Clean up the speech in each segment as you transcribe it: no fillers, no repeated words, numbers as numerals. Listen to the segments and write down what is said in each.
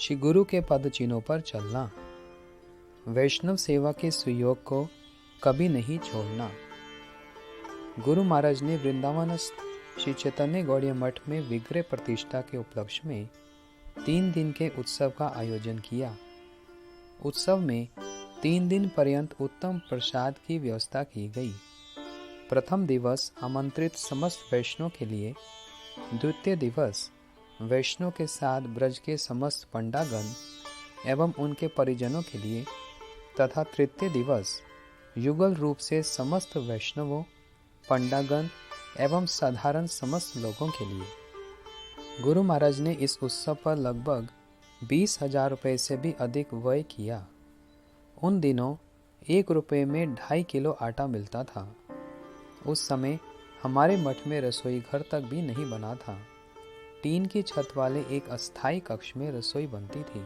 श्री गुरु के पद चिन्हों पर चलना, वैष्णव सेवा के सुयोग को कभी नहीं छोड़ना। गुरु महाराज ने वृंदावनस्थ श्री चैतन्य गौड़ीय मठ में विग्रह प्रतिष्ठा के उपलक्ष्य में 3 दिन के उत्सव का आयोजन किया। उत्सव में 3 दिन पर्यंत उत्तम प्रसाद की व्यवस्था की गई। प्रथम दिवस आमंत्रित समस्त वैष्णव के लिए, द्वितीय दिवस वैष्णव के साथ ब्रज के समस्त पंडागण एवं उनके परिजनों के लिए तथा तृतीय दिवस युगल रूप से समस्त वैष्णवों, पंडागण एवं साधारण समस्त लोगों के लिए। गुरु महाराज ने इस उत्सव पर लगभग 20,000 रुपये से भी अधिक व्यय किया। उन दिनों 1 रुपये में 2.5 किलो आटा मिलता था। उस समय हमारे मठ में रसोई घर तक भी नहीं बना था। टीन की छत वाले एक अस्थायी कक्ष में रसोई बनती थी।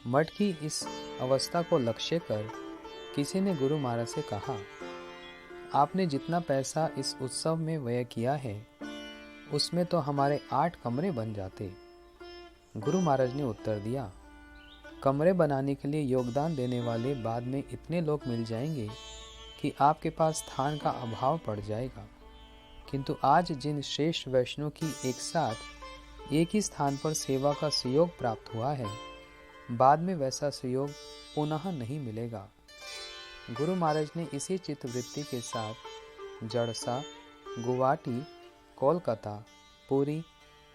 मठ की इस अवस्था को लक्ष्य कर किसी ने गुरु महाराज से कहा, आपने जितना पैसा इस उत्सव में व्यय किया है उसमें तो हमारे 8 कमरे बन जाते। गुरु महाराज ने उत्तर दिया, कमरे बनाने के लिए योगदान देने वाले बाद में इतने लोग मिल जाएंगे कि आपके पास स्थान का अभाव पड़ जाएगा, किंतु आज जिन श्रेष्ठ वैष्णव की एक साथ एक ही स्थान पर सेवा का सुयोग प्राप्त हुआ है, बाद में वैसा सुयोग पुनः नहीं मिलेगा। गुरु महाराज ने इसी चित्तवृत्ति के साथ जड़सा, गुवाहाटी, कोलकाता, पुरी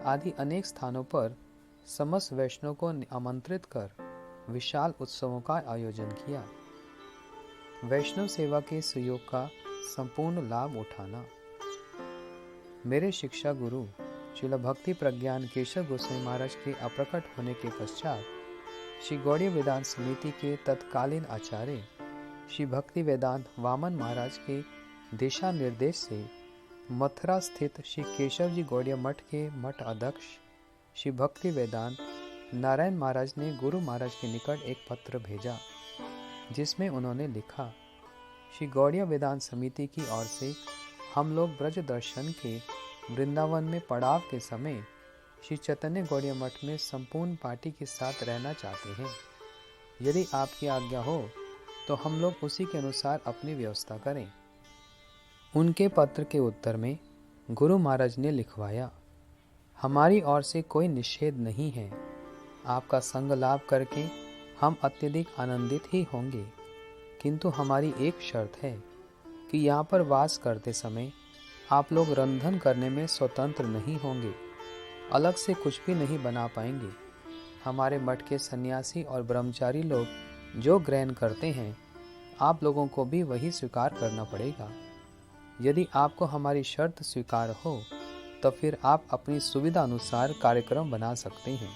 आदि अनेक स्थानों पर समस्त वैष्णव को आमंत्रित कर विशाल उत्सवों का आयोजन किया। वैष्णव सेवा के सुयोग का संपूर्ण लाभ उठाना। मेरे शिक्षा गुरु श्रील भक्ति प्रज्ञान केशव गोस्वामी महाराज के अप्रकट होने के पश्चात श्री गौड़ीय वेदांत समिति के तत्कालीन आचार्य श्री भक्ति वेदांत वामन महाराज के दिशा निर्देश से मथुरा स्थित श्री केशव जी गौड़ीय मठ के मठ अध्यक्ष श्री भक्ति वेदांत नारायण महाराज ने गुरु महाराज के निकट एक पत्र भेजा, जिसमें उन्होंने लिखा, श्री गौड़ीय वेदांत समिति की ओर से हम लोग ब्रज दर्शन के वृंदावन में पड़ाव के समय श्री चैतन्य गौड़ीय मठ में संपूर्ण पार्टी के साथ रहना चाहते हैं। यदि आपकी आज्ञा हो तो हम लोग उसी के अनुसार अपनी व्यवस्था करें। उनके पत्र के उत्तर में गुरु महाराज ने लिखवाया, हमारी ओर से कोई निषेध नहीं है। आपका संग लाभ करके हम अत्यधिक आनंदित ही होंगे, किंतु हमारी एक शर्त है कि यहाँ पर वास करते समय आप लोग रंधन करने में स्वतंत्र नहीं होंगे, अलग से कुछ भी नहीं बना पाएंगे। हमारे मठ के सन्यासी और ब्रह्मचारी लोग जो ग्रहण करते हैं, आप लोगों को भी वही स्वीकार करना पड़ेगा। यदि आपको हमारी शर्त स्वीकार हो तो फिर आप अपनी सुविधा अनुसार कार्यक्रम बना सकते हैं।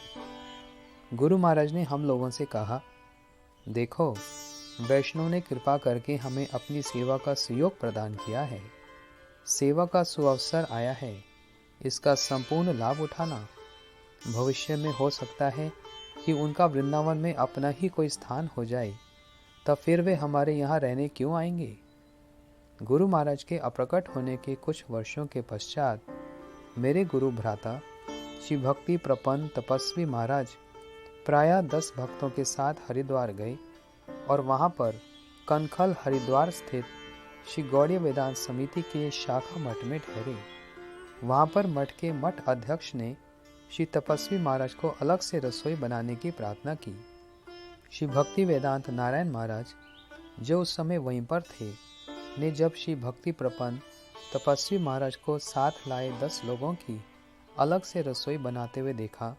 गुरु महाराज ने हम लोगों से कहा, देखो, वैष्णव ने कृपा करके हमें अपनी सेवा का सुयोग प्रदान किया है। सेवा का सुअवसर आया है, इसका संपूर्ण लाभ उठाना। भविष्य में हो सकता है कि उनका वृंदावन में अपना ही कोई स्थान हो जाए, तब फिर वे हमारे यहाँ रहने क्यों आएंगे। गुरु महाराज के अप्रकट होने के कुछ वर्षों के पश्चात मेरे गुरु भ्राता श्री भक्ति प्रपन्न तपस्वी महाराज प्रायः 10 भक्तों के साथ हरिद्वार गए और वहाँ पर कनखल हरिद्वार स्थित श्री गौड़ीय वेदांत समिति के शाखा मठ में ठहरे। वहाँ पर मठ के मठ अध्यक्ष ने श्री तपस्वी महाराज को अलग से रसोई बनाने की प्रार्थना की। श्री भक्ति वेदांत नारायण महाराज, जो उस समय वहीं पर थे, ने जब श्री भक्ति प्रपन्न तपस्वी महाराज को साथ लाए 10 लोगों की अलग से रसोई बनाते हुए देखा,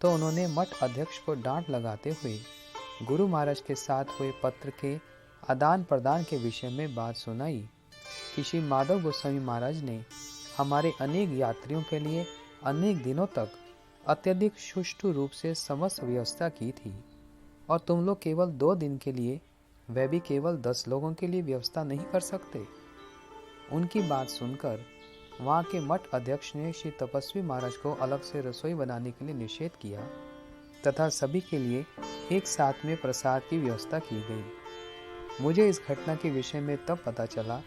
तो उन्होंने मठ अध्यक्ष को डांट लगाते हुए गुरु महाराज के साथ हुए पत्र के आदान प्रदान के विषय में बात सुनाई कि श्री माधव गोस्वामी महाराज ने हमारे अनेक यात्रियों के लिए अनेक दिनों तक अत्यधिक सुष्ठु रूप से समस्त व्यवस्था की थी, और तुम लोग केवल 2 दिन के लिए, वह भी केवल 10 लोगों के लिए व्यवस्था नहीं कर सकते। उनकी बात सुनकर वहाँ के मठ अध्यक्ष ने श्री तपस्वी महाराज को अलग से रसोई बनाने के लिए निषेध किया तथा सभी के लिए एक साथ में प्रसाद की व्यवस्था की गई। मुझे इस घटना के विषय में तब पता चला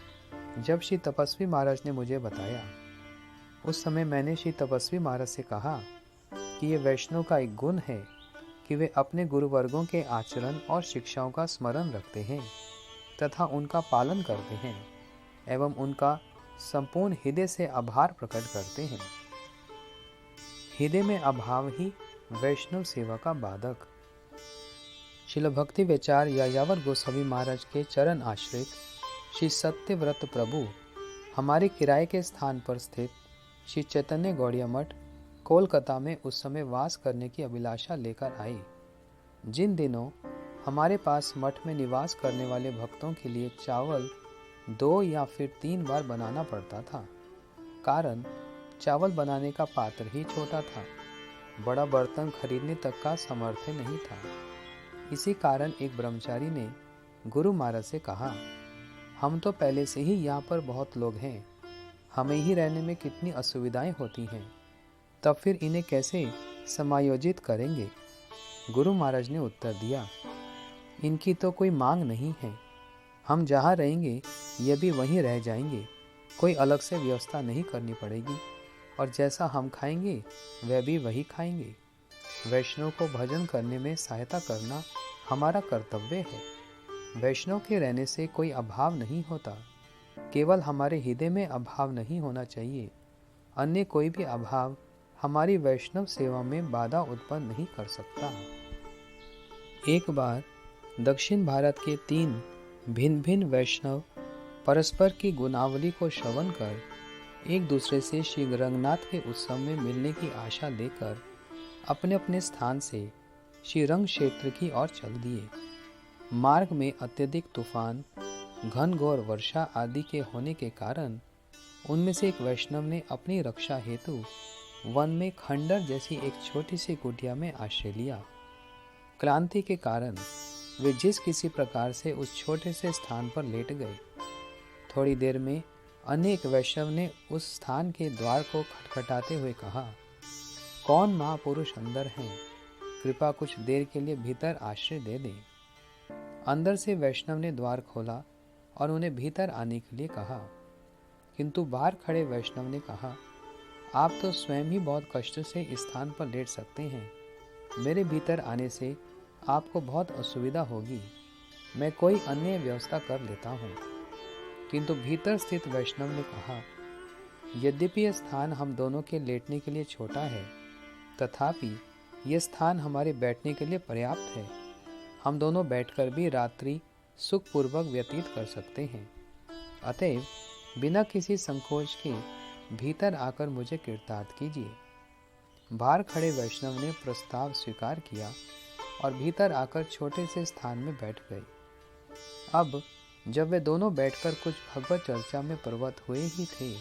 जब श्री तपस्वी महाराज ने मुझे बताया। उस समय मैंने श्री तपस्वी महाराज से कहा कि ये वैष्णव का एक गुण है कि वे अपने गुरुवर्गों के आचरण और शिक्षाओं का स्मरण रखते हैं तथा उनका पालन करते हैं एवं उनका संपूर्ण हृदय से आभार प्रकट करते हैं। हृदय में अभाव ही वैष्णव सेवा का बाधक। श्रील भक्ति विचार यायावर गोस्वामी महाराज के चरण आश्रित श्री सत्यव्रत प्रभु हमारे किराए के स्थान पर स्थित श्री चैतन्य गौड़िया मठ कोलकाता में उस समय वास करने की अभिलाषा लेकर आए जिन दिनों हमारे पास मठ में निवास करने वाले भक्तों के लिए चावल 2 या फिर 3 बार बनाना पड़ता था। कारण चावल बनाने का पात्र ही छोटा था, बड़ा बर्तन खरीदने तक का सामर्थ्य नहीं था। इसी कारण एक ब्रह्मचारी ने गुरु महाराज से कहा, हम तो पहले से ही यहाँ पर बहुत लोग हैं, हमें ही रहने में कितनी असुविधाएं होती हैं, तब फिर इन्हें कैसे समायोजित करेंगे। गुरु महाराज ने उत्तर दिया, इनकी तो कोई मांग नहीं है, हम जहाँ रहेंगे ये भी वहीं रह जाएंगे, कोई अलग से व्यवस्था नहीं करनी पड़ेगी और जैसा हम खाएंगे वह भी वही खाएंगे। वैष्णव को भजन करने में सहायता करना हमारा कर्तव्य है। वैष्णव के रहने से कोई अभाव नहीं होता, केवल हमारे हृदय में अभाव नहीं होना चाहिए। अन्य कोई भी अभाव हमारी वैष्णव सेवा में बाधा उत्पन्न नहीं कर सकता। एक बार दक्षिण भारत के 3 भिन्न भिन्न वैष्णव परस्पर की गुणावली को श्रवण कर एक दूसरे से श्री रंगनाथ के उत्सव में मिलने की आशा लेकर अपने अपने स्थान से श्री रंग क्षेत्र की ओर चल दिए। मार्ग में अत्यधिक तूफान, घनघोर वर्षा आदि के होने के कारण उनमें से एक वैष्णव ने अपनी रक्षा हेतु वन में खंडर जैसी एक छोटी सी कुटिया में आश्रय लिया। क्रांति के कारण वे जिस किसी प्रकार से उस छोटे से स्थान पर लेट गए। थोड़ी देर में अनेक वैष्णव ने उस स्थान के द्वार को खटखटाते हुए कहा, कौन महापुरुष अंदर हैं? कृपा कुछ देर के लिए भीतर आश्रय दे दें। अंदर से वैष्णव ने द्वार खोला और उन्हें भीतर आने के लिए कहा, किंतु बाहर खड़े वैष्णव ने कहा, आप तो स्वयं ही बहुत कष्ट से इस स्थान पर लेट सकते हैं, मेरे भीतर आने से आपको बहुत असुविधा होगी, मैं कोई अन्य व्यवस्था कर लेता हूँ। किंतु भीतर स्थित वैष्णव ने कहा, यद्यपि यह स्थान हम दोनों के लेटने के लिए छोटा है, तथापि यह स्थान हमारे बैठने के लिए पर्याप्त है। हम दोनों बैठकर भी रात्रि सुखपूर्वक व्यतीत कर सकते हैं। अतएव बिना किसी संकोच के भीतर आकर मुझे कृतार्थ कीजिए। बाहर खड़े वैष्णव ने प्रस्ताव स्वीकार किया और भीतर आकर छोटे से स्थान में बैठ गए। अब जब वे दोनों बैठकर कुछ भगवत चर्चा में प्रवृत्त हुए ही थे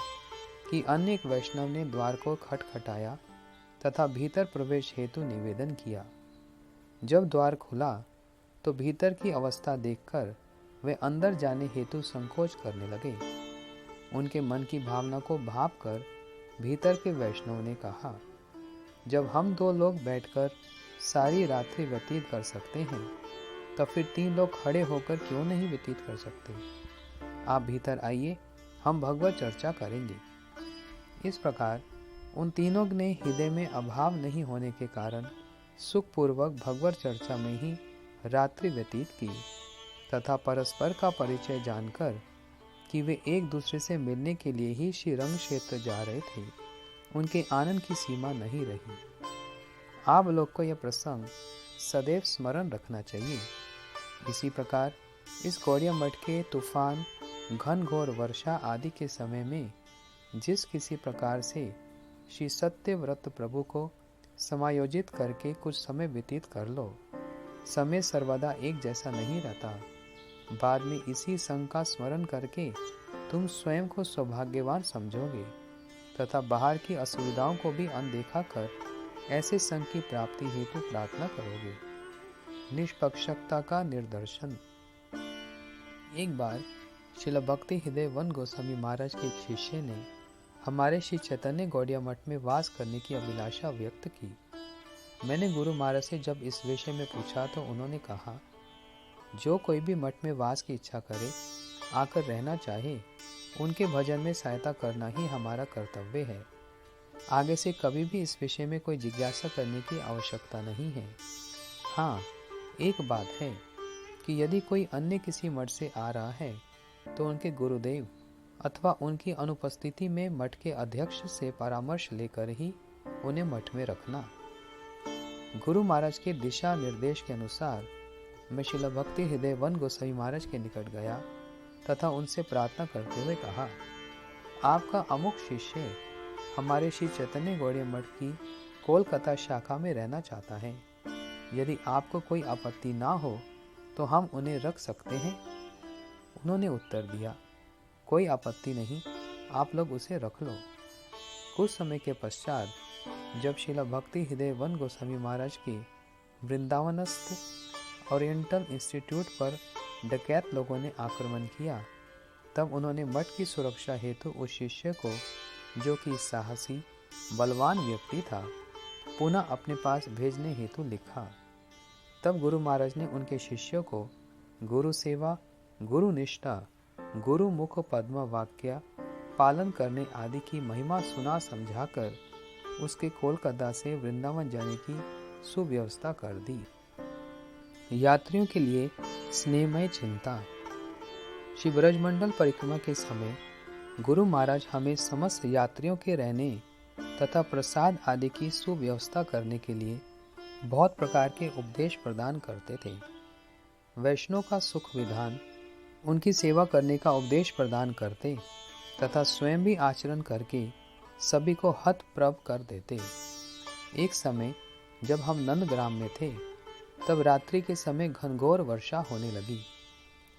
कि अन्य एक वैष्णव ने द्वार को खटखटाया तथा भीतर प्रवेश हेतु निवेदन किया। जब द्वार खुला तो भीतर की अवस्था देखकर वे अंदर जाने हेतु संकोच करने लगे। उनके मन की भावना को भांपकर भीतर के वैष्णव ने कहा, जब हम 2 लोग बैठकर सारी रात्रि व्यतीत कर सकते हैं, तब फिर 3 लोग खड़े होकर क्यों नहीं व्यतीत कर सकते? आप भीतर आइए, हम भगवत चर्चा करेंगे। इस प्रकार उन तीनों ने हृदय में अभाव नहीं होने के कारण सुखपूर्वक भगवत चर्चा में ही रात्रि व्यतीत की तथा परस्पर का परिचय जानकर कि वे एक दूसरे से मिलने के लिए ही श्री रंग क्षेत्र जा रहे थे, उनके आनंद की सीमा नहीं रही। आप लोग को यह प्रसंग सदैव स्मरण रखना चाहिए। इसी प्रकार इस गौड़िया मठ के तूफान, घनघोर वर्षा आदि के समय में जिस किसी प्रकार से श्री सत्यव्रत प्रभु को समायोजित करके कुछ समय व्यतीत कर लो। समय सर्वदा एक जैसा नहीं रहता। बाद में इसी संग का स्मरण करके तुम स्वयं को सौभाग्यवान समझोगे तथा बाहर की असुविधाओं को भी अनदेखा कर ऐसे संग की प्राप्ति हेतु प्रार्थना करोगे। निष्पक्षता का निर्दर्शन। एक बार श्रील भक्ति हृदय वन गोस्वामी महाराज के एक शिष्य ने हमारे श्री चैतन्य गौड़िया मठ में वास करने की अभिलाषा व्यक्त की। मैंने गुरु महाराज से जब इस विषय में पूछा तो उन्होंने कहा, जो कोई भी मठ में वास की इच्छा करे, आकर रहना चाहे, उनके भजन में सहायता करना ही हमारा कर्तव्य है। आगे से कभी भी इस विषय में कोई जिज्ञासा करने की आवश्यकता नहीं है। हाँ, एक बात है कि यदि कोई अन्य किसी मठ से आ रहा है तो उनके गुरुदेव अथवा उनकी अनुपस्थिति में मठ के अध्यक्ष से परामर्श लेकर ही उन्हें मठ में रखना। गुरु महाराज के दिशा निर्देश के अनुसार मैं शिला भक्ति हृदय वन गोसाई महाराज के निकट गया तथा उनसे प्रार्थना करते हुए कहा, आपका अमुक शिष्य हमारे श्री चैतन्य गौड़ीय मठ की कोलकाता शाखा में रहना चाहता है। यदि आपको कोई आपत्ति ना हो तो हम उन्हें रख सकते हैं। उन्होंने उत्तर दिया, कोई आपत्ति नहीं, आप लोग उसे रख लो। कुछ समय के पश्चात जब शिला भक्ति हृदय वन गोस्वामी महाराज के वृंदावनस्थ ओरिएंटल इंस्टीट्यूट पर डकैत लोगों ने आक्रमण किया, तब उन्होंने मठ की सुरक्षा हेतु उस शिष्य को, जो कि साहसी बलवान व्यक्ति था, पुनः अपने पास भेजने हेतु लिखा। तब गुरु महाराज ने उनके शिष्यों को गुरु सेवा, गुरु निष्ठा, गुरु मुख पद्म वाक्य पालन करने आदि की महिमा सुना समझाकर उसके कोलकाता से वृंदावन जाने की सुव्यवस्था कर दी। यात्रियों के लिए स्नेहमय चिंता। श्री ब्रजमंडल परिक्रमा के समय गुरु महाराज हमें समस्त यात्रियों के रहने तथा प्रसाद आदि की सुव्यवस्था करने के लिए बहुत प्रकार के उपदेश प्रदान करते थे। वैष्णव का सुख विधान, उनकी सेवा करने का उपदेश प्रदान करते तथा स्वयं भी आचरण करके सभी को हतप्रभ कर देते। एक समय जब हम नंदग्राम में थे, तब रात्रि के समय घनघोर वर्षा होने लगी।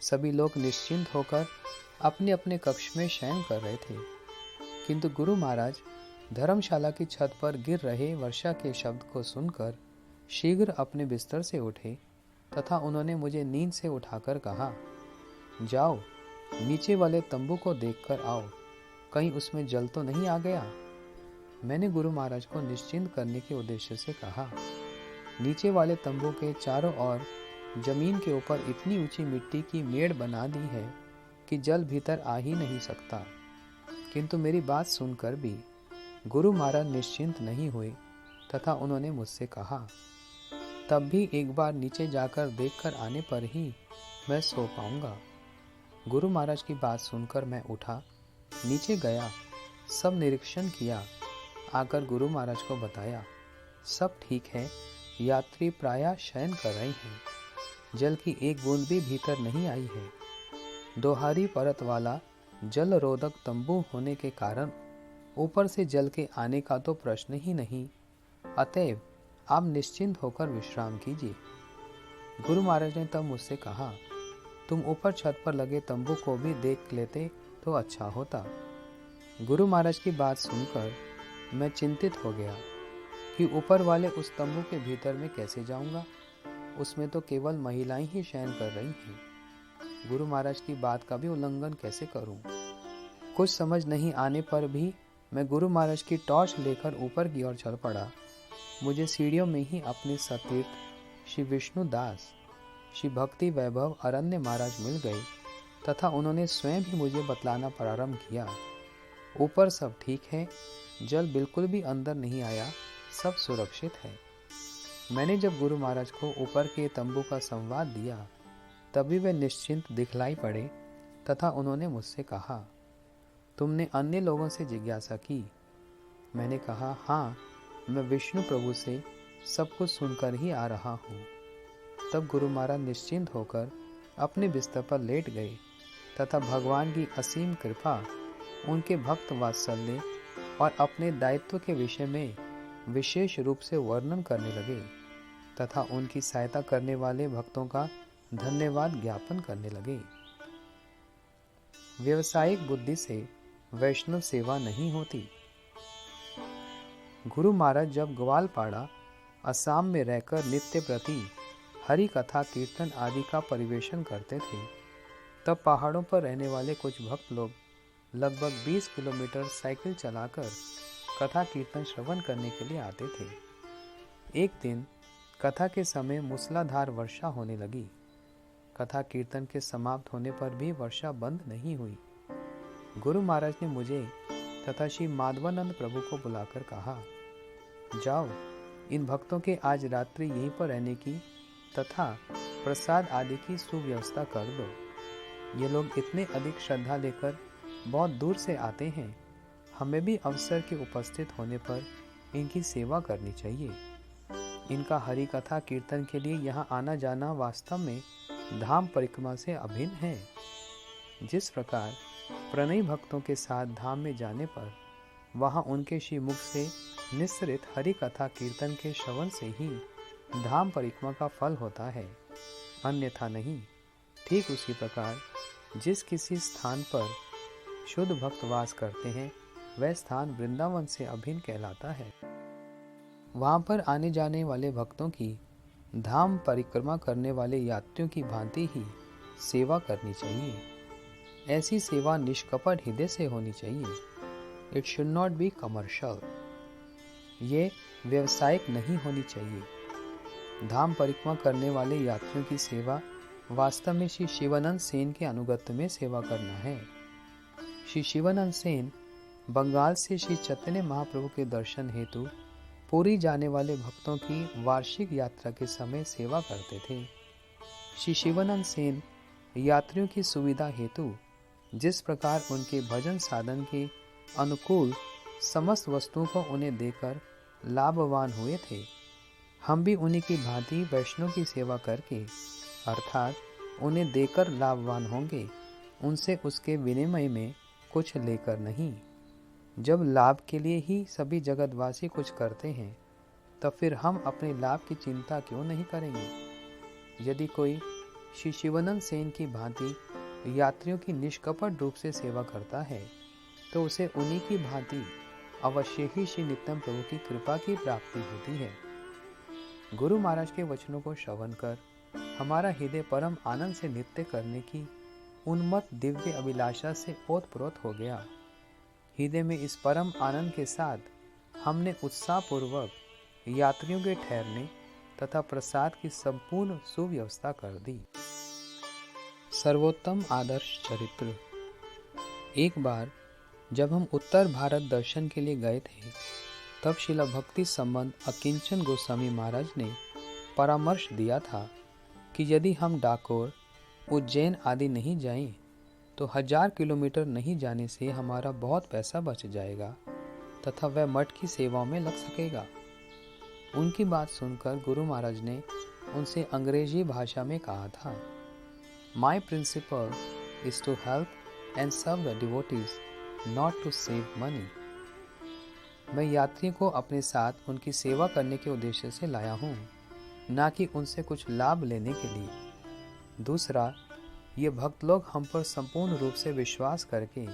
सभी लोग निश्चिंत होकर अपने अपने कक्ष में शयन कर रहे थे, किंतु गुरु महाराज धर्मशाला की छत पर गिर रहे वर्षा के शब्द को सुनकर शीघ्र अपने बिस्तर से उठे तथा उन्होंने मुझे नींद से उठाकर कहा, जाओ नीचे वाले तंबू को देखकर आओ, कहीं उसमें जल तो नहीं आ गया। मैंने गुरु महाराज को निश्चिंत करने के उद्देश्य से कहा। नीचे वाले तंबू के चारों ओर जमीन के ऊपर इतनी ऊंची मिट्टी की मेड़ बना दी है कि जल भीतर आ ही नहीं सकता। किंतु मेरी बात सुनकर भी गुरु महाराज निश्चिंत नहीं हुए तथा उन्होंने मुझसे कहा, तब भी एक बार नीचे जाकर देखकर आने पर ही मैं सो पाऊंगा। गुरु महाराज की बात सुनकर मैं उठा, नीचे गया, सब निरीक्षण किया, आकर गुरु महाराज को बताया, सब ठीक है, यात्री प्रायः शयन कर रहे हैं, जल की एक बूंद भी भीतर नहीं आई है। दोहारी परत वाला जल रोधक तंबू होने के कारण ऊपर से जल के आने का तो प्रश्न ही नहीं, अतएव आप निश्चिंत होकर विश्राम कीजिए। गुरु महाराज ने तब मुझसे कहा, तुम ऊपर छत पर लगे तंबू को भी देख लेते तो अच्छा होता। गुरु महाराज की बात सुनकर मैं चिंतित हो गया कि ऊपर वाले उस तंबू के भीतर में कैसे जाऊंगा, उसमें तो केवल महिलाएं ही शयन कर रही हैं। गुरु महाराज की बात का भी उल्लंघन कैसे करूं? कुछ समझ नहीं आने पर भी मैं गुरु महाराज की टॉर्च लेकर ऊपर की ओर चल पड़ा। मुझे सीढ़ियों में ही अपने सतीर्थ श्री विष्णु दास, श्री भक्ति वैभव अरण्य महाराज मिल गए तथा उन्होंने स्वयं ही मुझे बतलाना प्रारंभ किया। ऊपर सब ठीक है, जल बिल्कुल भी अंदर नहीं आया, सब सुरक्षित है। मैंने जब गुरु महाराज को ऊपर के तंबू का संवाद दिया, तभी वे निश्चिंत दिखलाई पड़े तथा उन्होंने मुझसे कहा, तुमने अन्य लोगों से जिज्ञासा की? मैंने कहा, हाँ, मैं विष्णु प्रभु से सब कुछ सुनकर ही आ रहा हूँ। तब गुरु महाराज निश्चिंत होकर अपने बिस्तर पर लेट गए तथा भगवान की असीम कृपा, उनके भक्त वात्सल्य और अपने दायित्व के विषय में विशेष रूप से वर्णन करने लगे तथा उनकी सहायता करने वाले भक्तों का धन्यवाद ज्ञापन करने लगे। व्यवसायिक बुद्धि से वैष्णव सेवा नहीं होती। गुरु महाराज जब ग्वालपाड़ा असम में रहकर नित्य प्रति हरि कथा कीर्तन आदि का परिवेशन करते थे, तब पहाड़ों पर रहने वाले कुछ भक्त लोग लगभग 20 किलोमीटर साइकिल चलाकर कथा कीर्तन श्रवण करने के लिए आते थे। एक दिन कथा के समय मूसलाधार वर्षा होने लगी। कथा कीर्तन के समाप्त होने पर भी वर्षा बंद नहीं हुई। गुरु महाराज ने मुझे तथा श्री माधवानंद प्रभु को बुलाकर कहा, जाओ इन भक्तों के आज रात्रि यहीं पर रहने की तथा प्रसाद आदि की सुव्यवस्था कर दो। ये लोग इतने अधिक श्रद्धा लेकर बहुत दूर से आते हैं, हमें भी अवसर के उपस्थित होने पर इनकी सेवा करनी चाहिए। इनका हरि कथा कीर्तन के लिए यहाँ आना जाना वास्तव में धाम परिक्रमा से अभिन्न है। जिस प्रकार प्रणयी भक्तों के साथ धाम में जाने पर वहाँ उनके श्री मुख से निस्सृत हरि कथा कीर्तन के श्रवण से ही धाम परिक्रमा का फल होता है, अन्यथा नहीं। ठीक उसी प्रकार जिस किसी स्थान पर शुद्ध भक्त वास करते हैं, वह स्थान वृंदावन से अभिन्न कहलाता है। वहाँ पर आने जाने वाले भक्तों की धाम परिक्रमा करने वाले यात्रियों की भांति ही सेवा करनी चाहिए। ऐसी सेवा निष्कपट हृदय से होनी चाहिए। It should not be commercial. ये व्यवसायिक नहीं होनी चाहिए। धाम परिक्रमा करने वाले यात्रियों की सेवा वास्तव में श्री शिवानंद सेन के अनुगत्य में सेवा करना है। श्री शिवानंद सेन बंगाल से श्री चैतन्य महाप्रभु के दर्शन हेतु पुरी जाने वाले भक्तों की वार्षिक यात्रा के समय सेवा करते थे। श्री शिवानंद सेन यात्रियों की सुविधा हेतु जिस प्रकार उनके भजन साधन के अनुकूल समस्त वस्तुओं को उन्हें देकर लाभवान हुए थे, हम भी उन्हीं की भांति वैष्णव की सेवा करके अर्थात उन्हें देकर लाभवान होंगे, उनसे उसके विनिमय में कुछ लेकर नहीं। जब लाभ के लिए ही सभी जगतवासी कुछ करते हैं, तब फिर हम अपने लाभ की चिंता क्यों नहीं करेंगे। यदि कोई श्री शिवानंद सेन की भांति यात्रियों की निष्कपट रूप से सेवा करता है, तो उसे उन्हीं की भांति अवश्य ही श्री नित्यम प्रभु की कृपा की प्राप्ति होती है। गुरु महाराज के वचनों को श्रवण कर हमारा हृदय परम आनंद से नृत्य करने की उन्मत्त दिव्य अभिलाषा से ओतप्रोत हो गया। हृदय में इस परम आनंद के साथ हमने उत्साहपूर्वक यात्रियों के ठहरने तथा प्रसाद की संपूर्ण सुव्यवस्था कर दी। सर्वोत्तम आदर्श चरित्र। एक बार जब हम उत्तर भारत दर्शन के लिए गए थे, तब शिला भक्ति संबंध अकिंचन गोस्वामी महाराज ने परामर्श दिया था कि यदि हम डाकोर, उज्जैन आदि नहीं जाएं, तो 1000 किलोमीटर नहीं जाने से हमारा बहुत पैसा बच जाएगा तथा वह मठ की सेवाओं में लग सकेगा। उनकी बात सुनकर गुरु महाराज ने उनसे अंग्रेजी भाषा में कहा था, My principle is to help and serve the devotees, not to save money. मैं यात्रियों को अपने साथ उनकी सेवा करने के उद्देश्य से लाया हूँ, ना कि उनसे कुछ लाभ लेने के लिए। दूसरा, ये भक्त लोग हम पर संपूर्ण रूप से विश्वास करके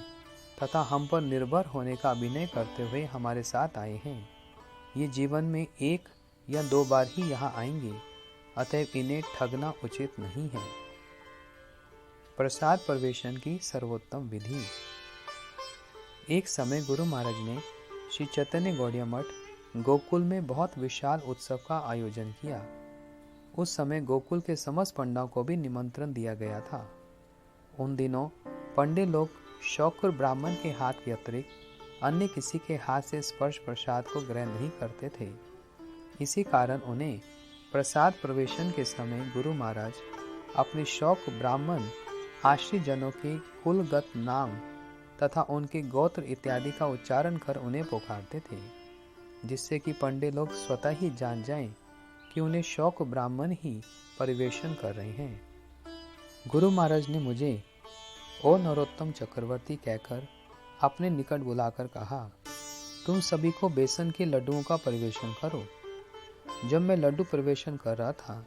तथा हम पर निर्भर होने का अभिनय करते हुए हमारे साथ आए हैं। ये जीवन में 1 या 2 बार ही यहाँ आएंगे, अतएव इन्हें ठगना उचित नहीं है। प्रसाद प्रवेशन की सर्वोत्तम विधि। एक समय गुरु महाराज ने श्री चैतन्य गौड़िया मठ गोकुल में बहुत विशाल उत्सव का आयोजन किया। उस समय गोकुल के समस्त पंडाओं को भी निमंत्रण दिया गया था। उन दिनों पंडे लोग शौकुर ब्राह्मण के हाथ के अतिरिक्त अन्य किसी के हाथ से स्पर्श प्रसाद को ग्रहण नहीं करते थे। इसी कारण उन्हें प्रसाद प्रवेशन के समय गुरु महाराज अपने शौक ब्राह्मण आश्रित जनों के कुलगत नाम तथा उनके गोत्र इत्यादि का उच्चारण कर उन्हें पुकारते थे, जिससे कि पंडे लोग स्वतः ही जान जाएं कि उन्हें शौक ब्राह्मण ही परिवेशन कर रहे हैं। गुरु महाराज ने मुझे ओ नरोत्तम चक्रवर्ती कहकर अपने निकट बुलाकर कहा, तुम सभी को बेसन के लड्डुओं का परिवेशन करो। जब मैं लड्डू परिवेशन कर रहा था,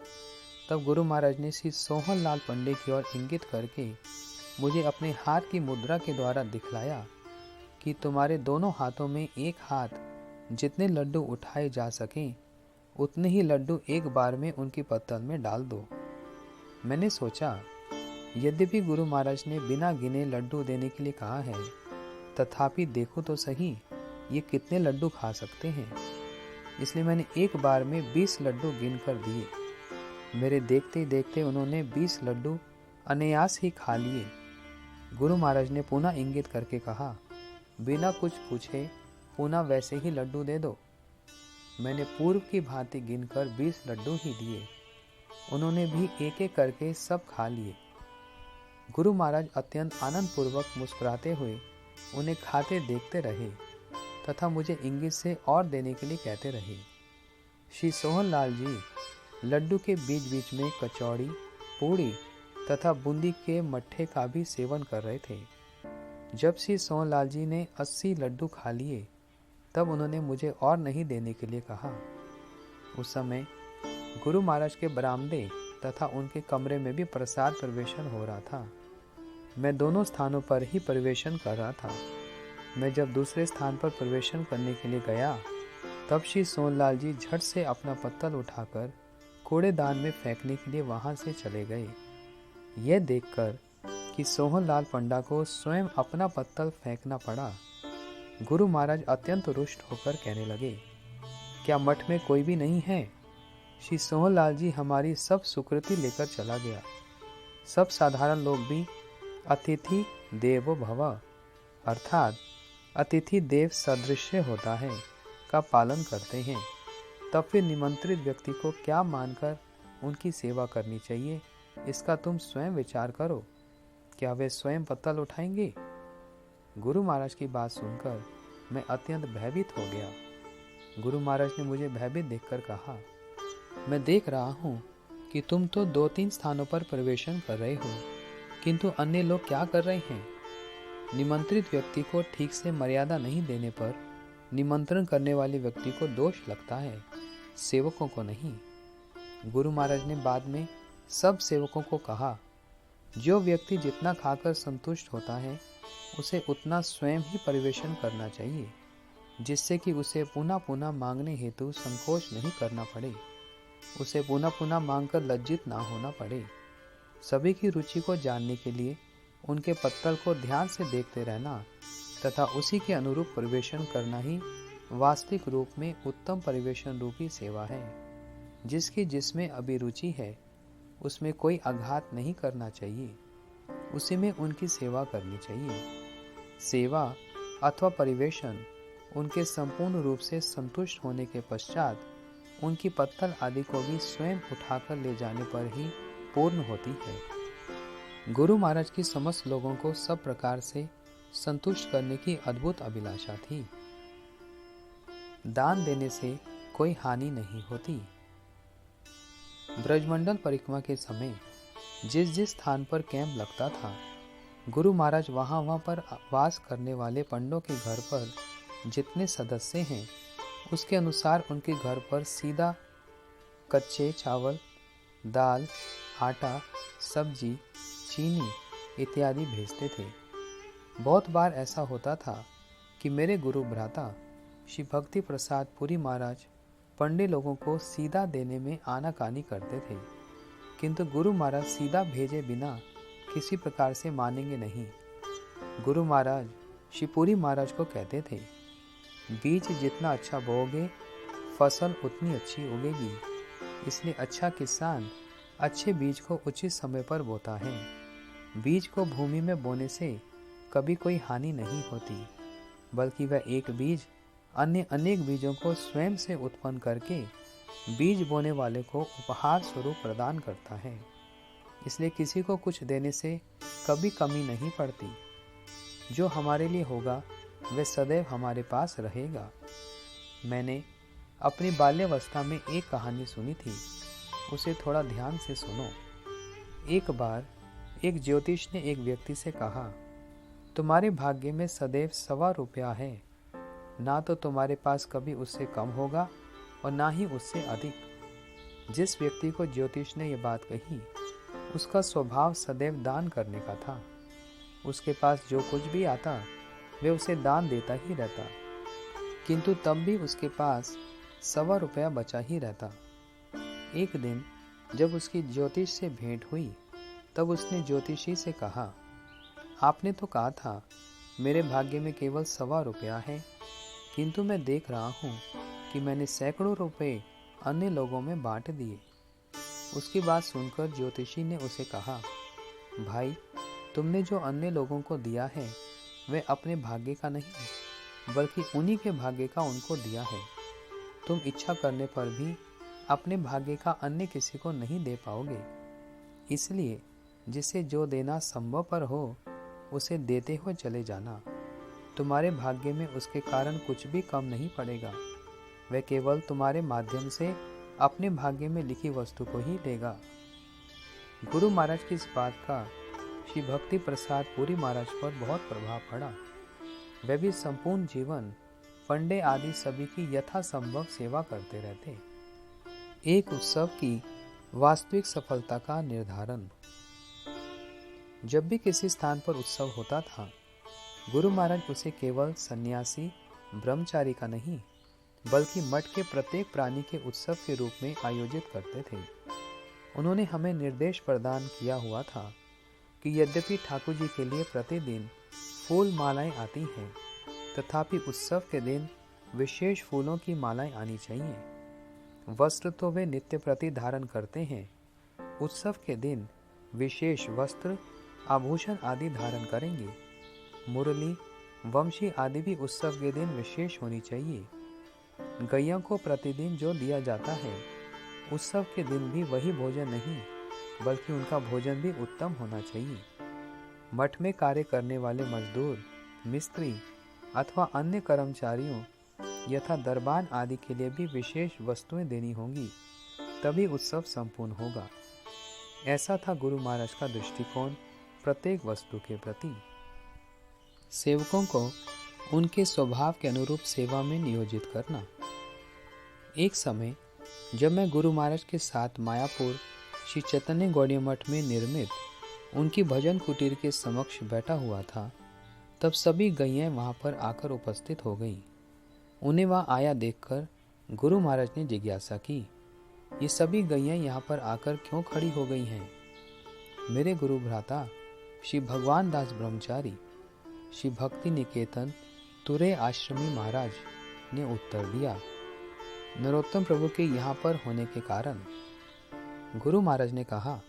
तब गुरु महाराज ने श्री सोहन लाल पंडे की ओर इंगित करके मुझे अपने हाथ की मुद्रा के द्वारा दिखलाया कि तुम्हारे दोनों हाथों में एक हाथ जितने लड्डू उठाए जा सकें, उतने ही लड्डू एक बार में उनकी पत्तल में डाल दो। मैंने सोचा, यद्यपि गुरु महाराज ने बिना गिने लड्डू देने के लिए कहा है, तथापि देखो तो सही ये कितने लड्डू खा सकते हैं। इसलिए मैंने एक बार में 20 लड्डू गिन कर दिए। मेरे देखते ही देखते उन्होंने 20 लड्डू अनायास ही खा लिए। गुरु महाराज ने पुनः इंगित करके कहा, बिना कुछ पूछे पुनः वैसे ही लड्डू दे दो। मैंने पूर्व की भांति गिनकर 20 लड्डू ही दिए। उन्होंने भी एक एक करके सब खा लिए। गुरु महाराज अत्यंत आनंद पूर्वक मुस्कुराते हुए उन्हें खाते देखते रहे तथा मुझे इंगित से और देने के लिए कहते रहे। श्री सोहन लाल जी लड्डू के बीच बीच में कचौड़ी, पूड़ी तथा बूंदी के मट्ठे का भी सेवन कर रहे थे। जब श्री सोहन लाल जी ने 80 लड्डू खा लिए तब उन्होंने मुझे और नहीं देने के लिए कहा। उस समय गुरु महाराज के बरामदे तथा उनके कमरे में भी प्रसाद परिवेशन हो रहा था। मैं दोनों स्थानों पर ही परिवेशन कर रहा था। मैं जब दूसरे स्थान पर परिवेशन करने के लिए गया तब श्री सोहनलाल जी झट से अपना पत्तल उठाकर कूड़ेदान में फेंकने के लिए वहां से चले गए। यह देखकर कि सोहनलाल पंडा को स्वयं अपना पत्तल फेंकना पड़ा, गुरु महाराज अत्यंत रुष्ट होकर कहने लगे, क्या मठ में कोई भी नहीं है? श्री सोहनलाल जी हमारी सब सुकृति लेकर चला गया। सब साधारण लोग भी अतिथि देवो भव अर्थात अतिथि देव सदृश्य होता है का पालन करते हैं, तब फिर निमंत्रित व्यक्ति को क्या मानकर उनकी सेवा करनी चाहिए, इसका तुम स्वयं विचार करो। क्या वे स्वयं पत्तल उठाएंगे? गुरु महाराज की बात सुनकर मैं अत्यंत भयभीत हो गया। गुरु महाराज ने मुझे भयभीत देखकर कहा, मैं देख रहा हूँ कि तुम तो 2-3 स्थानों पर प्रवेशन कर रहे हो, किंतु अन्य लोग क्या कर रहे हैं? निमंत्रित व्यक्ति को ठीक से मर्यादा नहीं देने पर निमंत्रण करने वाले व्यक्ति को दोष लगता है, सेवकों को नहीं। गुरु महाराज ने बाद में सब सेवकों को कहा, जो व्यक्ति जितना खाकर संतुष्ट होता है उसे उतना स्वयं ही परिवेशन करना चाहिए, जिससे कि उसे पुनः पुनः मांगने हेतु संकोच नहीं करना पड़े, उसे पुनः पुनः मांगकर लज्जित ना होना पड़े। सभी की रुचि को जानने के लिए उनके पत्तल को ध्यान से देखते रहना तथा उसी के अनुरूप परिवेशन करना ही वास्तविक रूप में उत्तम परिवेशन रूपी सेवा है। जिसकी जिसमें अभिरुचि है उसमें कोई आघात नहीं करना चाहिए, उसी में उनकी सेवा करनी चाहिए। सेवा अथवा परिवेशन उनके संपूर्ण रूप से संतुष्ट होने के पश्चात उनकी पत्तल आदि को भी स्वयं उठाकर ले जाने पर ही पूर्ण होती है। गुरु महाराज की समस्त लोगों को सब प्रकार से संतुष्ट करने की अद्भुत अभिलाषा थी। दान देने से कोई हानि नहीं होती। ब्रजमंडल परिक्रमा के समय जिस जिस स्थान पर कैंप लगता था, गुरु महाराज वहां पर वास करने वाले पंडों के घर पर जितने सदस्य हैं उसके अनुसार उनके घर पर सीधा कच्चे चावल, दाल, आटा, सब्जी, चीनी इत्यादि भेजते थे। बहुत बार ऐसा होता था कि मेरे गुरु भ्राता श्री भक्ति प्रसाद पुरी महाराज पंडे लोगों को सीधा देने में आनाकानी करते थे, किंतु गुरु महाराज सीधा भेजे बिना किसी प्रकार से मानेंगे नहीं। गुरु महाराज श्री पुरी महाराज को कहते थे, बीज जितना अच्छा बोओगे फसल उतनी अच्छी उगेगी, इसलिए अच्छा किसान अच्छे बीज को उचित समय पर बोता है। बीज को भूमि में बोने से कभी कोई हानि नहीं होती, बल्कि वह एक बीज अन्य अनेक बीजों को स्वयं से उत्पन्न करके बीज बोने वाले को उपहार स्वरूप प्रदान करता है। इसलिए किसी को कुछ देने से कभी कमी नहीं पड़ती। जो हमारे लिए होगा वह सदैव हमारे पास रहेगा। मैंने अपनी बाल्यावस्था में एक कहानी सुनी थी, उसे थोड़ा ध्यान से सुनो। एक बार एक ज्योतिष ने एक व्यक्ति से कहा, तुम्हारे भाग्य में सदैव 1.25 रुपया है, ना तो तुम्हारे पास कभी उससे कम होगा और ना ही उससे अधिक। जिस व्यक्ति को ज्योतिष ने यह बात कही उसका स्वभाव सदैव दान करने का था। उसके पास जो कुछ भी आता वह उसे दान देता ही रहता, किंतु तब भी उसके पास 1.25 रुपया बचा ही रहता। एक दिन जब उसकी ज्योतिष से भेंट हुई तब उसने ज्योतिषी से कहा, आपने तो कहा था मेरे भाग्य में केवल 1.25 रुपया है, किंतु मैं देख रहा हूँ कि मैंने सैकड़ों रुपए अन्य लोगों में बांट दिए। उसकी बात सुनकर ज्योतिषी ने उसे कहा, भाई तुमने जो अन्य लोगों को दिया है वह अपने भाग्य का नहीं बल्कि उन्हीं के भाग्य का उनको दिया है। तुम इच्छा करने पर भी अपने भाग्य का अन्य किसी को नहीं दे पाओगे। इसलिए जिसे जो देना संभव पर हो उसे देते हुए चले जाना। तुम्हारे भाग्य में उसके कारण कुछ भी कम नहीं पड़ेगा। वह केवल तुम्हारे माध्यम से अपने भाग्य में लिखी वस्तु को ही लेगा। गुरु महाराज की इस बात का श्री भक्ति प्रसाद पुरी महाराज पर बहुत प्रभाव पड़ा। वे भी संपूर्ण जीवन पंडे आदि सभी की यथासंभव सेवा करते रहते। एक उत्सव की वास्तविक सफलता का निर्धारण। जब भी किसी स्थान पर उत्सव होता था, गुरु महाराज उसे केवल सन्यासी ब्रह्मचारी का नहीं बल्कि मठ के प्रत्येक प्राणी के उत्सव के रूप में आयोजित करते थे। उन्होंने हमें निर्देश प्रदान किया हुआ था कि यद्यपि ठाकुर जी के लिए प्रतिदिन फूल मालाएं आती हैं, तथापि उत्सव के दिन विशेष फूलों की मालाएं आनी चाहिए। वस्त्र तो वे नित्य प्रति धारण करते हैं, उत्सव के दिन विशेष वस्त्र आभूषण आदि धारण करेंगे। मुरली वंशी आदि भी उत्सव के दिन विशेष होनी चाहिए। गैया को प्रतिदिन जो दिया जाता है, उत्सव के दिन भी वही भोजन नहीं बल्कि उनका भोजन भी उत्तम होना चाहिए। मठ में कार्य करने वाले मजदूर, मिस्त्री अथवा अन्य कर्मचारियों यथा दरबान आदि के लिए भी विशेष वस्तुएं देनी होंगी, तभी उत्सव संपूर्ण होगा। ऐसा था गुरु महाराज का दृष्टिकोण प्रत्येक वस्तु के प्रति। सेवकों को उनके स्वभाव के अनुरूप सेवा में नियोजित करना। एक समय जब मैं गुरु महाराज के साथ मायापुर श्री चैतन्य गौड़ीय मठ में निर्मित उनकी भजन कुटीर के समक्ष बैठा हुआ था, तब सभी गैयाएं वहां पर आकर उपस्थित हो गईं। उन्हें वहां आया देखकर गुरु महाराज ने जिज्ञासा की, ये सभी गैयाएं यहाँ पर आकर क्यों खड़ी हो गई हैं? मेरे गुरु भ्राता श्री भगवान दास ब्रह्मचारी श्री भक्ति निकेतन तुरे आश्रमी महाराज ने उत्तर दिया, नरोत्तम प्रभु के यहाँ पर होने के कारण। गुरु महाराज ने कहा,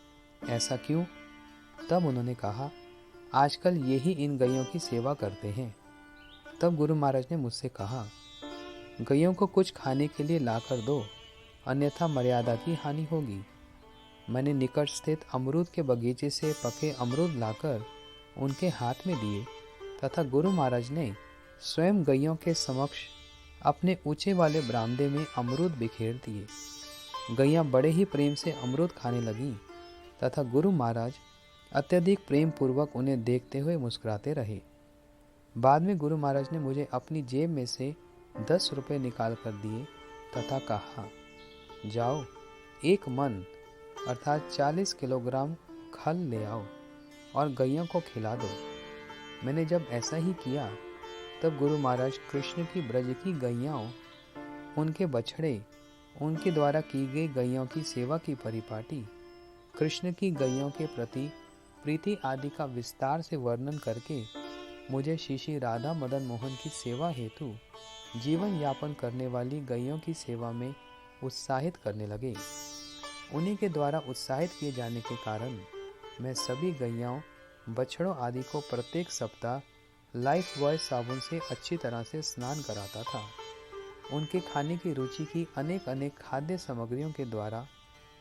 ऐसा क्यों? तब उन्होंने कहा, आजकल यही इन गैयों की सेवा करते हैं। तब गुरु महाराज ने मुझसे कहा, गैयों को कुछ खाने के लिए लाकर दो, अन्यथा मर्यादा की हानि होगी। मैंने निकट स्थित अमरूद के बगीचे से पके अमरूद लाकर उनके हाथ में दिए तथा गुरु महाराज ने स्वयं गैयों के समक्ष अपने ऊंचे वाले बरामदे में अमरूद बिखेर दिए। गैयां बड़े ही प्रेम से अमरूद खाने लगीं तथा गुरु महाराज अत्यधिक प्रेम पूर्वक उन्हें देखते हुए मुस्कुराते रहे। बाद में गुरु महाराज ने मुझे अपनी जेब में से 10 रुपये निकाल कर दिए तथा कहा, जाओ एक मन अर्थात 40 किलोग्राम खल ले आओ और गैयों को खिला दो। मैंने जब ऐसा ही किया तब गुरु महाराज कृष्ण की ब्रज की गैयाओं, उनके बछड़े, उनके द्वारा की गई गैयों की सेवा की परिपाटी, कृष्ण की गैयों के प्रति प्रीति आदि का विस्तार से वर्णन करके मुझे श्री राधा मदन मोहन की सेवा हेतु जीवन यापन करने वाली गैयों की सेवा में उत्साहित करने लगे। उन्हीं के द्वारा उत्साहित किए जाने के कारण मैं सभी गैयाओं, बछड़ों आदि को प्रत्येक सप्ताह लाइफ बॉय साबुन से अच्छी तरह से स्नान कराता था। उनके खाने की रुचि की अनेक अनेक खाद्य सामग्रियों के द्वारा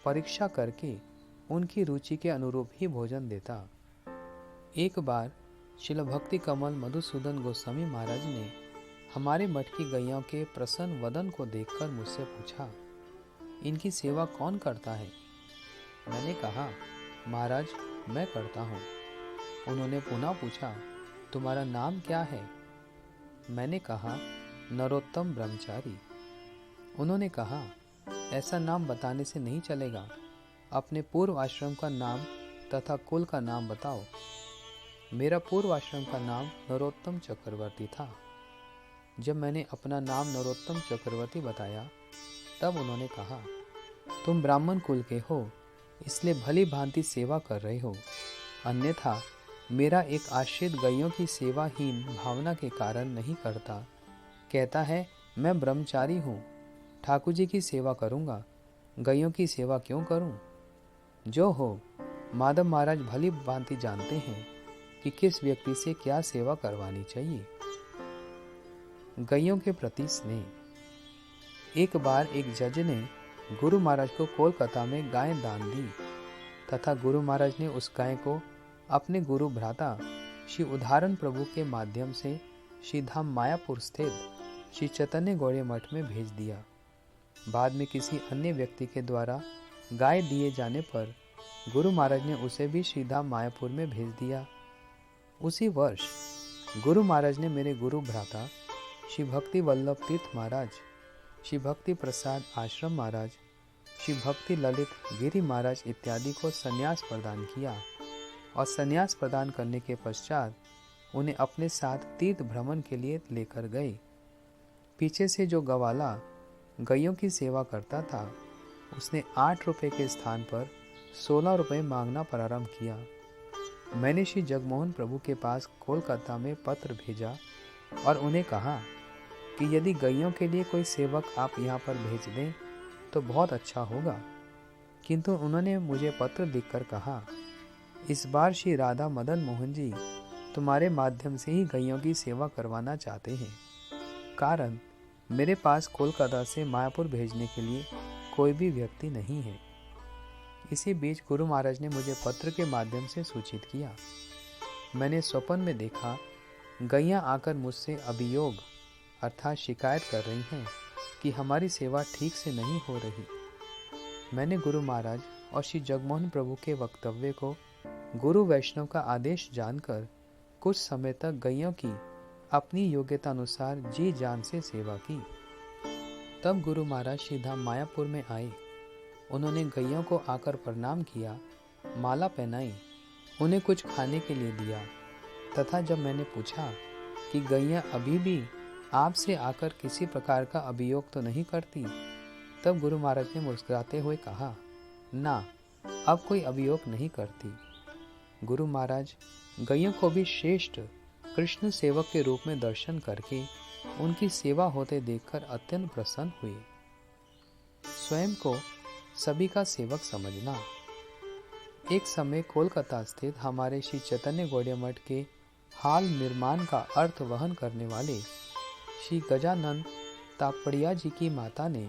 परीक्षा करके उनकी रुचि के अनुरूप ही भोजन देता। एक बार श्रील भक्ति कमल मधुसूदन गोस्वामी महाराज ने हमारे मठ की गैयों के प्रसन्न वदन को देखकर मुझसे पूछा, इनकी सेवा कौन करता है? मैंने कहा, महाराज मैं करता हूँ। उन्होंने पुनः पूछा, तुम्हारा नाम क्या है? मैंने कहा, नरोत्तम ब्रह्मचारी। उन्होंने कहा, ऐसा नाम बताने से नहीं चलेगा, अपने पूर्व आश्रम का नाम तथा कुल का नाम बताओ। मेरा पूर्व आश्रम का नाम नरोत्तम चक्रवर्ती था। जब मैंने अपना नाम नरोत्तम चक्रवर्ती बताया तब उन्होंने कहा, तुम ब्राह्मण कुल के हो, इसलिए भली भांति सेवा कर रहे हो, अन्यथा मेरा एक आश्रित गैयों की सेवाहीन भावना के कारण नहीं करता। कहता है मैं ब्रह्मचारी हूँ, ठाकुर जी की सेवा करूँगा, गैयों की सेवा क्यों करूँ? जो हो, माधव महाराज भली भांति जानते हैं कि किस व्यक्ति से क्या सेवा करवानी चाहिए। गैयों के प्रति स्नेह। एक बार एक जज ने गुरु महाराज को कोलकाता में गाय दान दी तथा गुरु महाराज ने उस गाय को अपने गुरु भ्राता श्री उदाहरण प्रभु के माध्यम से श्री धाम मायापुर स्थित श्री चैतन्य गौड़ीय मठ में भेज दिया। बाद में किसी अन्य व्यक्ति के द्वारा गाय दिए जाने पर गुरु महाराज ने उसे भी श्री धाम मायापुर में भेज दिया। उसी वर्ष गुरु महाराज ने मेरे गुरु भ्राता श्री भक्ति वल्लभ तीर्थ महाराज, श्री भक्ति प्रसाद आश्रम महाराज, श्री भक्ति ललित गिरी महाराज इत्यादि को संन्यास प्रदान किया और संन्यास प्रदान करने के पश्चात उन्हें अपने साथ तीर्थ भ्रमण के लिए लेकर गए। पीछे से जो गवाला गैयों की सेवा करता था उसने 8 रुपये के स्थान पर 16 रुपये मांगना प्रारंभ किया। मैंने श्री जगमोहन प्रभु के पास कोलकाता में पत्र भेजा और उन्हें कहा कि यदि गैयों के लिए कोई सेवक आप यहाँ पर भेज दें तो बहुत अच्छा होगा, किंतु उन्होंने मुझे पत्र लिखकर कहा, इस बार श्री राधा मदन मोहन जी तुम्हारे माध्यम से ही गैयों की सेवा करवाना चाहते हैं, कारण मेरे पास कोलकाता से मायापुर भेजने के लिए कोई भी व्यक्ति नहीं है। इसी बीच गुरु महाराज ने मुझे पत्र के माध्यम से सूचित किया। मैंने स्वप्न में देखा गैयां आकर मुझसे अभियोग अर्थात शिकायत कर रही हैं कि हमारी सेवा ठीक से नहीं हो रही। मैंने गुरु महाराज और श्री जगमोहन प्रभु के वक्तव्य को गुरु वैष्णव का आदेश जानकर कुछ समय तक गैयों की अपनी योग्यता अनुसार जी जान से सेवा की। तब गुरु महाराज श्रीधाम मायापुर में आए। उन्होंने गैयों को आकर प्रणाम किया, माला पहनाई, उन्हें कुछ खाने के लिए दिया तथा जब मैंने पूछा कि गैयां अभी भी आपसे आकर किसी प्रकार का अभियोग तो नहीं करती, तब गुरु महाराज ने मुस्कुराते हुए कहा, ना, अब कोई अभियोग नहीं करती। गुरु महाराज गैयों को भी श्रेष्ठ कृष्ण सेवक के रूप में दर्शन करके उनकी सेवा होते देखकर अत्यंत प्रसन्न हुए। स्वयं को सभी का सेवक समझना। एक समय कोलकाता स्थित हमारे श्री चैतन्य गौड़ीय मठ के हाल निर्माण का अर्थ वहन करने वाले श्री गजानंद तापड़िया जी की माता ने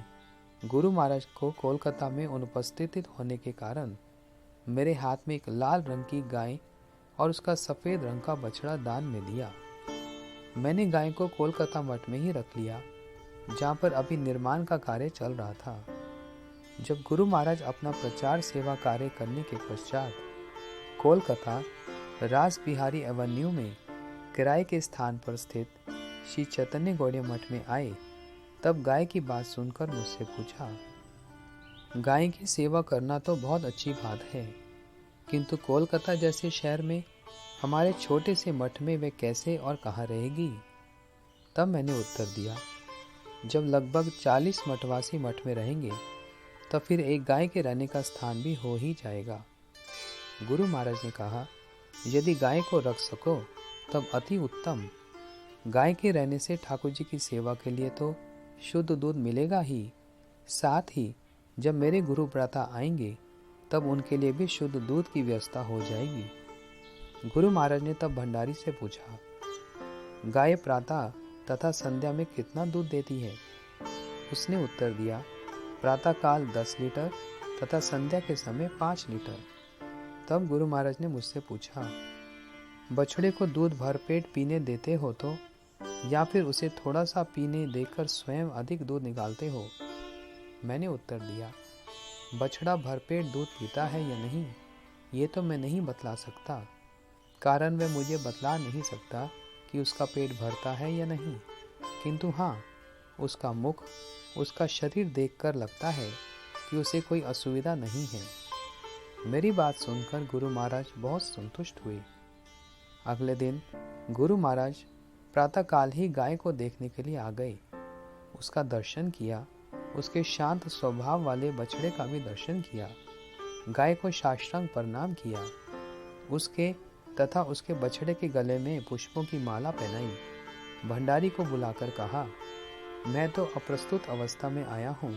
गुरु महाराज को कोलकाता में अनुपस्थित होने के कारण मेरे हाथ में एक लाल रंग की गाय और उसका सफ़ेद रंग का बछड़ा दान में दिया। मैंने गाय को कोलकाता मठ में ही रख लिया, जहाँ पर अभी निर्माण का कार्य चल रहा था। जब गुरु महाराज अपना प्रचार सेवा कार्य करने के पश्चात कोलकाता रास बिहारी एवेन्यू में किराए के स्थान पर स्थित श्री चैतन्य गौड़ीय मठ में आए, तब गाय की बात सुनकर मुझसे पूछा, गाय की सेवा करना तो बहुत अच्छी बात है, किंतु कोलकाता जैसे शहर में हमारे छोटे से मठ में वे कैसे और कहाँ रहेगी। तब मैंने उत्तर दिया, जब लगभग 40 मठवासी मठ में रहेंगे तब फिर एक गाय के रहने का स्थान भी हो ही जाएगा। गुरु महाराज ने कहा, यदि गाय को रख सको तब अति उत्तम। गाय के रहने से ठाकुर जी की सेवा के लिए तो शुद्ध दूध मिलेगा ही, साथ ही जब मेरे गुरु भ्राता आएंगे तब उनके लिए भी शुद्ध दूध की व्यवस्था हो जाएगी। गुरु महाराज ने तब भंडारी से पूछा, गाय प्रातः तथा संध्या में कितना दूध देती है? उसने उत्तर दिया, प्रातः काल 10 लीटर तथा संध्या के समय 5 लीटर। तब गुरु महाराज ने मुझसे पूछा, बछड़े को दूध भरपेट पीने देते हो तो, या फिर उसे थोड़ा सा पीने देकर स्वयं अधिक दूध निकालते हो? मैंने उत्तर दिया, बछड़ा भरपेट दूध पीता है या नहीं ये तो मैं नहीं बतला सकता, कारण वह मुझे बतला नहीं सकता कि उसका पेट भरता है या नहीं, किंतु हाँ, उसका मुख, उसका शरीर देखकर लगता है कि उसे कोई असुविधा नहीं है। मेरी बात सुनकर गुरु महाराज बहुत संतुष्ट हुए। अगले दिन गुरु महाराज प्रातःकाल ही गाय को देखने के लिए आ गए। उसका दर्शन किया, उसके शांत स्वभाव वाले बछड़े का भी दर्शन किया, गाय को साष्टांग प्रणाम किया, उसके तथा उसके बछड़े के गले में पुष्पों की माला पहनाई। भंडारी को बुलाकर कहा, मैं तो अप्रस्तुत अवस्था में आया हूँ,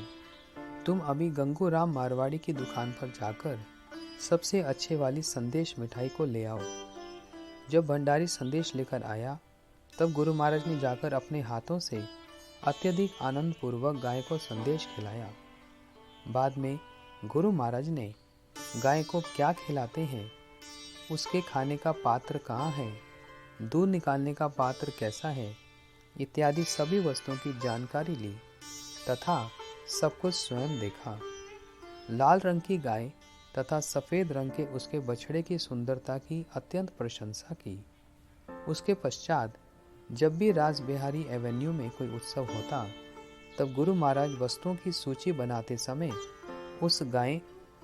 तुम अभी गंगूराम मारवाड़ी की दुकान पर जाकर सबसे अच्छे वाली संदेश मिठाई को ले आओ। जब भंडारी संदेश लेकर आया तब गुरु महाराज ने जाकर अपने हाथों से अत्यधिक आनंद पूर्वक गाय को संदेश खिलाया। बाद में गुरु महाराज ने गाय को क्या खिलाते हैं, उसके खाने का पात्र कहाँ है, दूध निकालने का पात्र कैसा है, इत्यादि सभी वस्तुओं की जानकारी ली तथा सब कुछ स्वयं देखा। लाल रंग की गाय तथा सफ़ेद रंग के उसके बछड़े की सुंदरता की अत्यंत प्रशंसा की। उसके पश्चात जब भी राज बिहारी एवेन्यू में कोई उत्सव होता, तब गुरु महाराज वस्तुओं की सूची बनाते समय उस गाय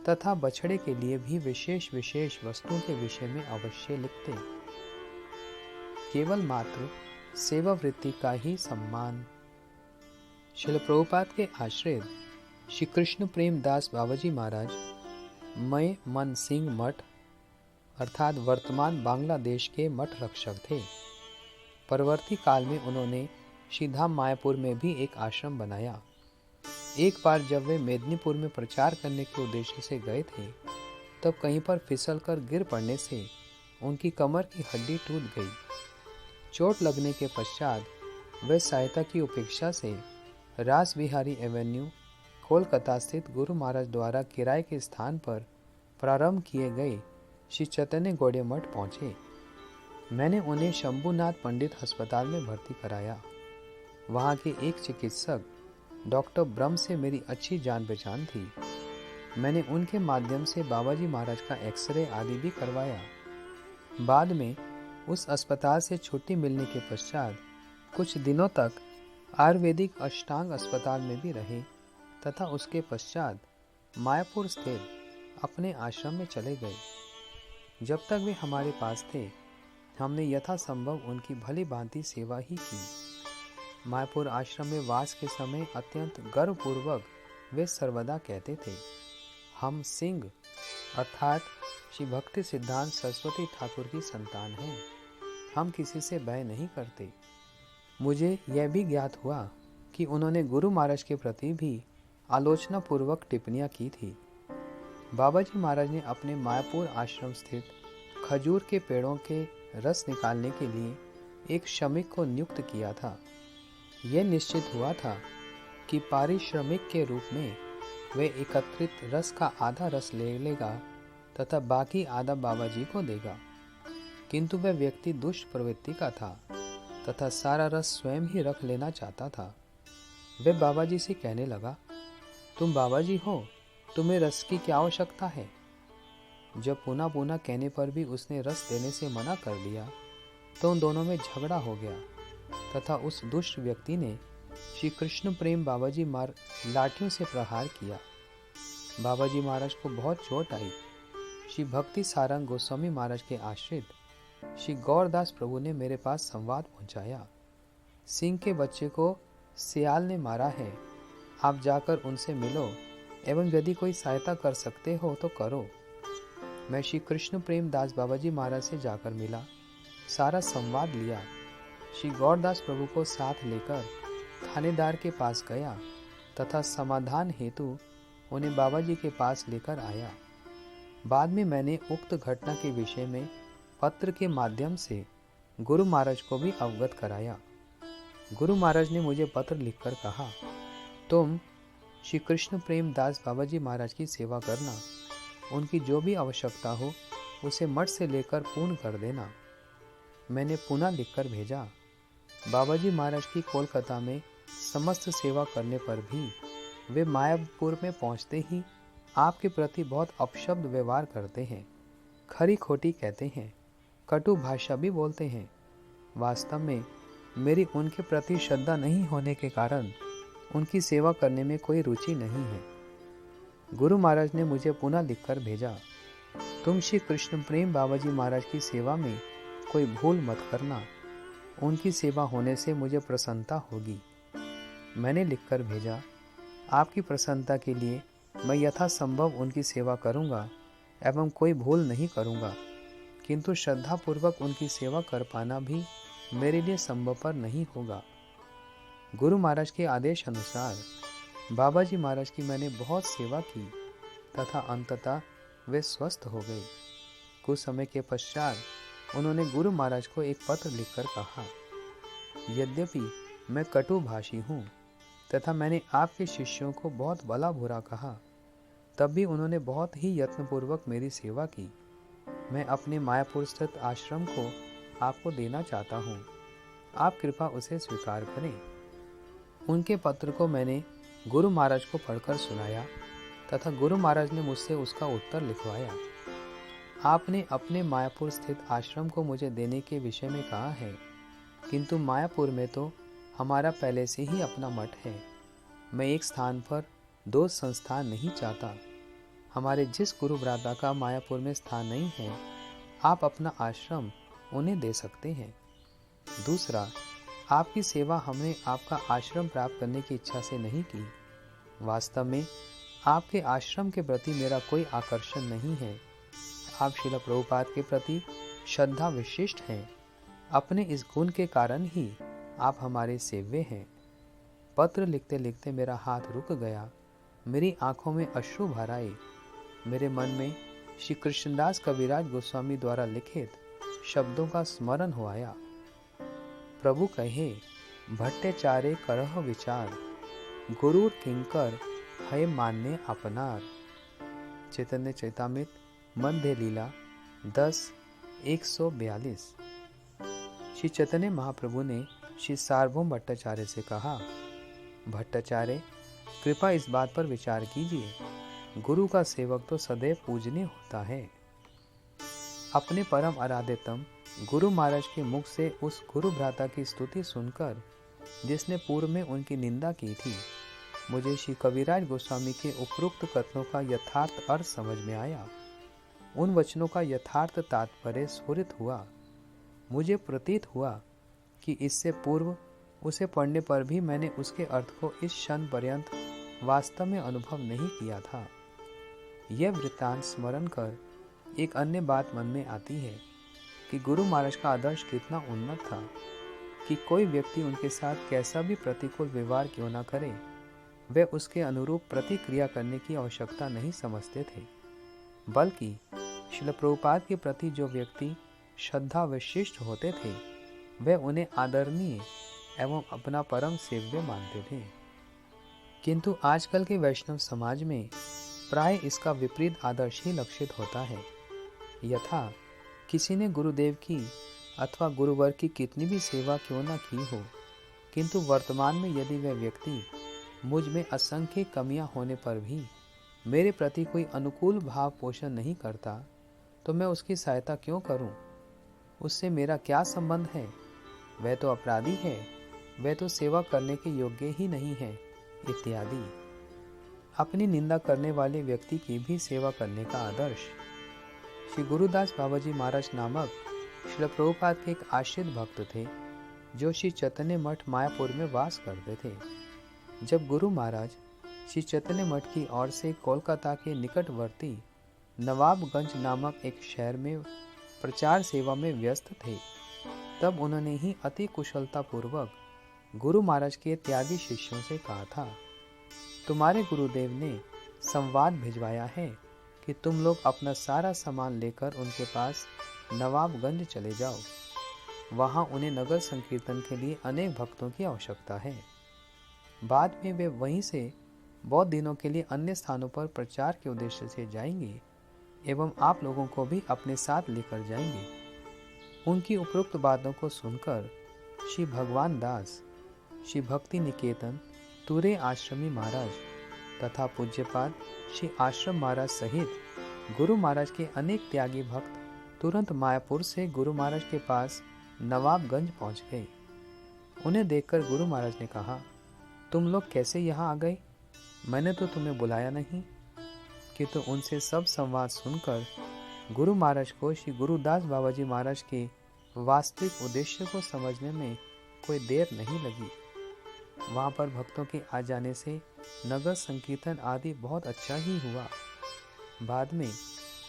तथा बछड़े के लिए भी विशेष विशेष वस्तुओं के विषय में अवश्य लिखते। केवल मात्र सेवा वृत्ति का ही सम्मान। श्रील प्रभुपाद के आश्रित श्री कृष्ण प्रेम दास बाबाजी महाराज मय मन सिंह मठ अर्थात वर्तमान बांग्लादेश के मठ रक्षक थे। परवर्ती काल में उन्होंने श्रीधाम मायापुर में भी एक आश्रम बनाया। एक बार जब वे मेदिनीपुर में प्रचार करने के उद्देश्य से गए थे, तब कहीं पर फिसलकर गिर पड़ने से उनकी कमर की हड्डी टूट गई। चोट लगने के पश्चात वे सहायता की उपेक्षा से रास बिहारी एवेन्यू कोलकाता स्थित गुरु महाराज द्वारा किराए के स्थान पर प्रारंभ किए गए श्री चैतन्य गौड़िया मठ पहुँचे। मैंने उन्हें शंभुनाथ पंडित अस्पताल में भर्ती कराया। वहाँ के एक चिकित्सक डॉक्टर ब्रह्म से मेरी अच्छी जान पहचान थी। मैंने उनके माध्यम से बाबाजी महाराज का एक्सरे आदि भी करवाया। बाद में उस अस्पताल से छुट्टी मिलने के पश्चात कुछ दिनों तक आयुर्वेदिक अष्टांग अस्पताल में भी रहे तथा उसके पश्चात मायापुर स्थित अपने आश्रम में चले गए। जब तक वे हमारे पास थे, हमने यथासंभव उनकी भली भांति सेवा ही की। मायापुर आश्रम में वास के समय अत्यंत गर्वपूर्वक वे सर्वदा कहते थे, हम सिंह अर्थात श्री भक्ति सिद्धांत सरस्वती ठाकुर की संतान हैं। हम किसी से भय नहीं करते। मुझे यह भी ज्ञात हुआ कि उन्होंने गुरु महाराज के प्रति भी आलोचना पूर्वक टिप्पणियां की थी। बाबाजी महाराज ने अपने मायापुर आश्रम स्थित खजूर के पेड़ों के रस निकालने के लिए एक श्रमिक को नियुक्त किया था। यह निश्चित हुआ था कि पारिश्रमिक के रूप में वे एकत्रित रस का आधा रस ले लेगा तथा बाकी आधा बाबाजी को देगा। किंतु वह व्यक्ति दुष्ट प्रवृत्ति का था तथा सारा रस स्वयं ही रख लेना चाहता था। वह बाबाजी से कहने लगा, तुम बाबाजी हो, तुम्हें रस की क्या आवश्यकता है। जब पुनः पुनः कहने पर भी उसने रस देने से मना कर दिया, तो उन दोनों में झगड़ा हो गया तथा उस दुष्ट व्यक्ति ने श्री कृष्ण प्रेम बाबाजी लाठियों से प्रहार किया। बाबाजी महाराज को बहुत चोट आई। श्री भक्ति सारंग गोस्वामी महाराज के आश्रित श्री गौरदास प्रभु ने मेरे पास संवाद पहुंचाया। सिंह के बच्चे को सियाल ने मारा है, आप जाकर उनसे मिलो एवं यदि कोई सहायता कर सकते हो तो करो। मैं श्री कृष्ण प्रेम दास बाबाजी महाराज से जाकर मिला, सारा संवाद लिया। श्री गौरदास प्रभु को साथ लेकर थानेदार के पास गया तथा समाधान हेतु उन्हें बाबाजी के पास लेकर आया। बाद में मैंने उक्त घटना के विषय में पत्र के माध्यम से गुरु महाराज को भी अवगत कराया। गुरु महाराज ने मुझे पत्र लिखकर कहा, तुम श्री कृष्ण प्रेम दास बाबाजी महाराज की सेवा करना, उनकी जो भी आवश्यकता हो उसे मठ से लेकर पूर्ण कर देना। मैंने पुनः लिखकर भेजा। बाबाजी महाराज की कोलकाता में समस्त सेवा करने पर भी वे मायापुर में पहुंचते ही आपके प्रति बहुत अपशब्द व्यवहार करते हैं, खरी खोटी कहते हैं, कटु भाषा भी बोलते हैं। वास्तव में मेरी उनके प्रति श्रद्धा नहीं होने के कारण उनकी सेवा करने में कोई रुचि नहीं है। गुरु महाराज ने मुझे पुनः लिखकर भेजा, तुम श्री कृष्ण प्रेम बाबाजी महाराज की सेवा में कोई भूल मत करना, उनकी सेवा होने से मुझे प्रसन्नता होगी। मैंने लिखकर भेजा, आपकी प्रसन्नता के लिए मैं यथासंभव उनकी सेवा करूंगा एवं कोई भूल नहीं करूंगा, किंतु श्रद्धापूर्वक उनकी सेवा कर पाना भी मेरे लिए संभवपर नहीं होगा। गुरु महाराज के आदेश अनुसार बाबाजी महाराज की मैंने बहुत सेवा की तथा अंततः वे स्वस्थ हो गए। कुछ समय के पश्चात उन्होंने गुरु महाराज को एक पत्र लिखकर कहा, यद्यपि मैं कटुभाषी हूँ तथा मैंने आपके शिष्यों को बहुत भला बुरा कहा, तब भी उन्होंने बहुत ही यत्नपूर्वक मेरी सेवा की। मैं अपने मायापुर स्थित आश्रम को आपको देना चाहता हूँ। आप कृपा उसे स्वीकार करें। उनके पत्र को मैंने गुरु महाराज को पढ़कर सुनाया तथा गुरु महाराज ने मुझसे उसका उत्तर लिखवाया। आपने अपने मायापुर स्थित आश्रम को मुझे देने के विषय में कहा है, किंतु मायापुर में तो हमारा पहले से ही अपना मठ है। मैं एक स्थान पर दो संस्थान नहीं चाहता। हमारे जिस गुरु भ्राता का मायापुर में स्थान नहीं है, आप अपना आश्रम उन्हें दे सकते हैं। दूसरा, आपकी सेवा हमने आपका आश्रम प्राप्त करने की इच्छा से नहीं की। वास्तव में आपके आश्रम के प्रति मेरा कोई आकर्षण नहीं है। आप श्रील प्रभुपाद के प्रति श्रद्धा विशिष्ट हैं। अपने इस गुण के कारण ही आप हमारे सेव्य हैं। पत्र लिखते लिखते मेरा हाथ रुक गया। मेरी आंखों में अश्रु भर आए। मेरे मन में श्री कृष्णदास कविराज गोस्वामी द्वारा लिखित शब्दों का स्मरण हो आया। प्रभु कहे, भट्टाचार्य करह विचार, गुरु किंकर है मान्य अपनार। चैतन्य चैतामृत मध्य लीला 10:142। श्री चैतन्य महाप्रभु ने श्री सार्वभौम भट्टाचार्य से कहा, भट्टाचार्य कृपा इस बात पर विचार कीजिए, गुरु का सेवक तो सदैव पूजनीय होता है। अपने परम आराध्यतम गुरु महाराज के मुख से उस गुरु भ्राता की स्तुति सुनकर, जिसने पूर्व में उनकी निंदा की थी, मुझे श्री कविराज गोस्वामी के उपरोक्त कथनों का यथार्थ अर्थ समझ में आया। उन वचनों का यथार्थ तात्पर्य स्फुरित हुआ। मुझे प्रतीत हुआ कि इससे पूर्व उसे पढ़ने पर भी मैंने उसके अर्थ को इस क्षण पर्यंत वास्तव में अनुभव नहीं किया था। यह वृत्तांत स्मरण कर एक अन्य बात मन में आती है कि गुरु महाराज का आदर्श कितना उन्नत था कि कोई व्यक्ति उनके साथ कैसा भी प्रतिकूल व्यवहार क्यों न करे, वे उसके अनुरूप प्रतिक्रिया करने की आवश्यकता नहीं समझते थे, बल्कि श्रील प्रभुपाद के प्रति जो व्यक्ति श्रद्धा विशिष्ट होते थे, वे उन्हें आदरणीय एवं अपना परम सेव्य मानते थे। किंतु आजकल के वैष्णव समाज में प्राय इसका विपरीत आदर्श ही लक्षित होता है। यथा किसी ने गुरुदेव की अथवा गुरुवर की कितनी भी सेवा क्यों न की हो, किंतु वर्तमान में यदि वह व्यक्ति मुझ में असंख्य कमियां होने पर भी मेरे प्रति कोई अनुकूल भाव पोषण नहीं करता, तो मैं उसकी सहायता क्यों करूं? उससे मेरा क्या संबंध है? वह तो अपराधी है, वह तो सेवा करने के योग्य ही नहीं है, इत्यादि। अपनी निंदा करने वाले व्यक्ति की भी सेवा करने का आदर्श। श्री गुरुदास बाबाजी महाराज नामक श्रील प्रभुपाद के एक आश्रित भक्त थे, जो श्री चैतन्य मठ मायापुर में वास करते थे। जब गुरु महाराज श्री चैतन्य मठ की ओर से कोलकाता के निकटवर्ती नवाबगंज नामक एक शहर में प्रचार सेवा में व्यस्त थे, तब उन्होंने ही अति कुशलता पूर्वक गुरु महाराज के त्यागी शिष्यों से कहा था, तुम्हारे गुरुदेव ने संवाद भिजवाया है कि तुम लोग अपना सारा सामान लेकर उनके पास नवाबगंज चले जाओ। वहां उन्हें नगर संकीर्तन के लिए अनेक भक्तों की आवश्यकता है। बाद में वे वहीं से बहुत दिनों के लिए अन्य स्थानों पर प्रचार के उद्देश्य से जाएंगे एवं आप लोगों को भी अपने साथ लेकर जाएंगे। उनकी उपरोक्त बातों को सुनकर श्री भगवान दास, श्री भक्ति निकेतन तुरे आश्रमी महाराज तथा पूज्यपाद श्री आश्रम महाराज सहित गुरु महाराज के अनेक त्यागी भक्त तुरंत मायापुर से गुरु महाराज के पास नवाबगंज पहुंच गए। उन्हें देखकर गुरु महाराज ने कहा, तुम लोग कैसे यहाँ आ गए? मैंने तो तुम्हें बुलाया नहीं। कि तो उनसे सब संवाद सुनकर गुरु महाराज को श्री गुरुदास बाबाजी महाराज के वास्तविक उद्देश्य को समझने में कोई देर नहीं लगी। वहाँ पर भक्तों के आ जाने से नगर संकीर्तन आदि बहुत अच्छा ही हुआ। बाद में